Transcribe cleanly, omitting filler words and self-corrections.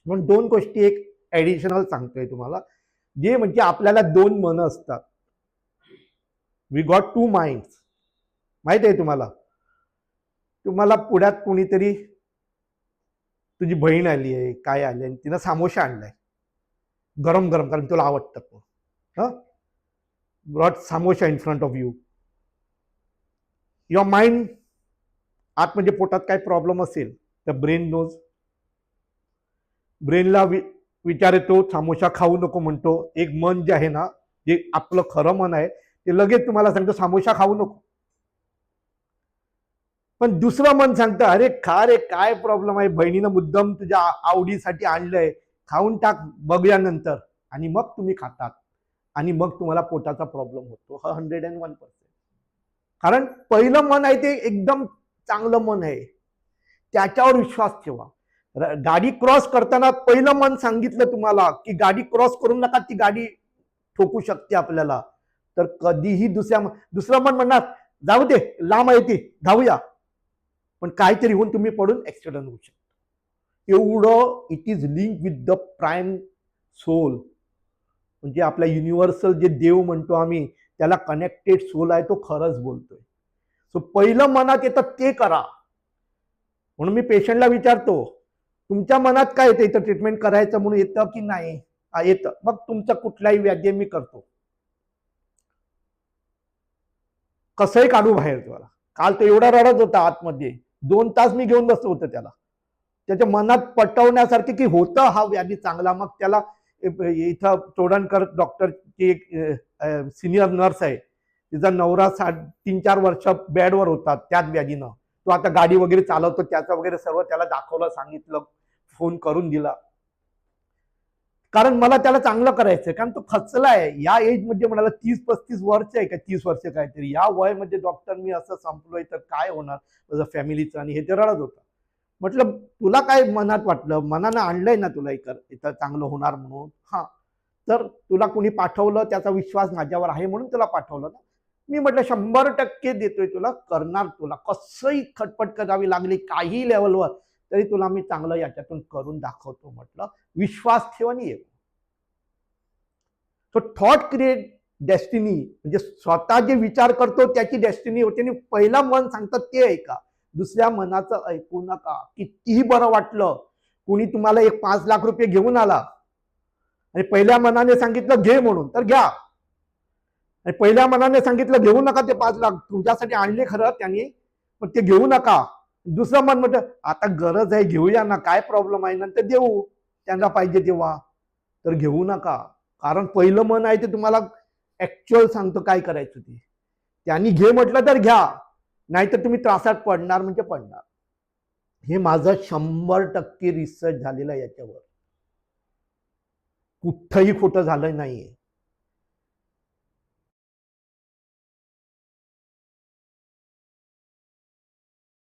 म्हणून दोन गोष्टी एक ऍडिशनल सांगतोय तुम्हाला, जे म्हणजे आपल्याला दोन मन असतात. We got two minds. माहित आहे तुम्हाला? तुम्हाला पुण्यात कोणीतरी, तुझी बहीण आली आहे, काय आली आहे, तिनं सामोसा आणलाय गरम गरम, कारण तुला आवडतं. Brought samosa in front of you. Your mind, आत म्हणजे पोटात काय प्रॉब्लेम असेल तर ब्रेन नोज. ब्रेनला विचार येतो, सामोसा खाऊ नको म्हणतो. एक मन जे आहे ना, जे आपलं खरं मन आहे, ते लगेच तुम्हाला सांगतो सामोसा खाऊ नको. पण दुसरं मन सांगतं, अरे खा रे, काय प्रॉब्लेम आहे, बहिणीनं मुद्दाम तुझ्या आवडीसाठी आणलंय, खाऊन टाक, बघूया नंतर. आणि मग तुम्ही खातात आणि मग तुम्हाला पोटाचा प्रॉब्लेम होतो. 101%. कारण पहिलं मन आहे ते एकदम चांगलं मन आहे, त्याच्यावर विश्वास ठेवा. गाडी क्रॉस करताना पहिलं मन सांगितलं तुम्हाला की गाडी क्रॉस करू नका, ती गाडी ठोकू शकते आपल्याला, तर कधीही दुसरं मन म्हणणार जाऊ दे, लांब आहे ती, धावूया. पण काहीतरी होऊन तुम्ही पडून ऍक्सिडेंट होऊ शकतो. एवढं it is link with the prime soul. म्हणजे आपला युनिव्हर्सल जे देव म्हणतो आम्ही, त्याला कनेक्टेड सोल आहे, तो खरंच बोलतोय. सो पहिलं मनात येतं ते करा. म्हणून मी पेशंटला विचारतो, तुमच्या मनात काय येतं, इथं ट्रीटमेंट करायचं म्हणून येतं की नाही? येतं. मग तुमचं कुठलाही व्याधी मी करतो, कसंही काढू बाहेर तुम्हाला. काल तो एवढा रडत होता आतमध्ये, 2 तास मी घेऊन बसलो होतो त्याला, त्याच्या मनात पटवण्यासारखे की होतं हा व्याधी चांगला. मग त्याला इथं चोडणकर डॉक्टरची एक सिनियर नर्स आहे, तिचा नवरा 3-4 वर्ष बेडवर होता त्याच व्याधीनं. तो आता गाडी वगैरे चालवतो, त्याचं वगैरे सर्व त्याला दाखवलं, सांगितलं, फोन करून दिला. कारण मला त्याला चांगलं करायचंय, कारण तो खचलाय या एज मध्ये. म्हणाला 30-35 वर्ष आहे का, 30 वर्ष काहीतरी, या वय मध्ये डॉक्टर मी असं संपलोय तर काय होणार माझं फॅमिलीचं. आणि हे ते रडत होता. म्हटलं तुला काय मनात वाटलं, मनानं आणलंय ना तुला इथं चांगलं होणार म्हणून. हा, तर तुला कोणी पाठवलं, त्याचा विश्वास माझ्यावर आहे म्हणून तुला पाठवलं ना. मी म्हटलं 100% देतोय तुला, करणार, तुला कसंही खटपट करावी लागली काही लेवलवर तरी तुला मी चांगलं याच्यातून करून दाखवतो. म्हटलं विश्वास ठेव आणि ये. So thought create destiny. म्हणजे स्वतः जे विचार करतो त्याची डेस्टिनी होते. आणि पहिला मन सांगतं ते ऐका, दुसऱ्या मनाचं ऐकू नका. कितीही बरं वाटलं, कुणी तुम्हाला 5 लाख रुपये घेऊन आला आणि पहिल्या मनाने सांगितलं घे म्हणून, तर घ्या. आणि पहिल्या मनाने सांगितलं घेऊ नका, ते 5 लाख तुमच्यासाठी आणले खरं त्यांनी, पण ते घेऊ नका. दुसरं मन म्हणतं आता गरज आहे, घेऊया ना, काय प्रॉब्लेम आहे, नंतर देऊ त्यांना पाहिजे तेव्हा. तर घेऊ नका, कारण पहिलं मन आहे ते तुम्हाला ऍक्च्युअल सांगतं काय करायचं ते. त्यांनी घे म्हटलं तर घ्या, नाहीतर तुम्ही त्रासात पडणार म्हणजे पडणार. हे माझं 100% रिसर्च झालेलं आहे याच्यावर, कुठंही खोटं झालं नाहीये.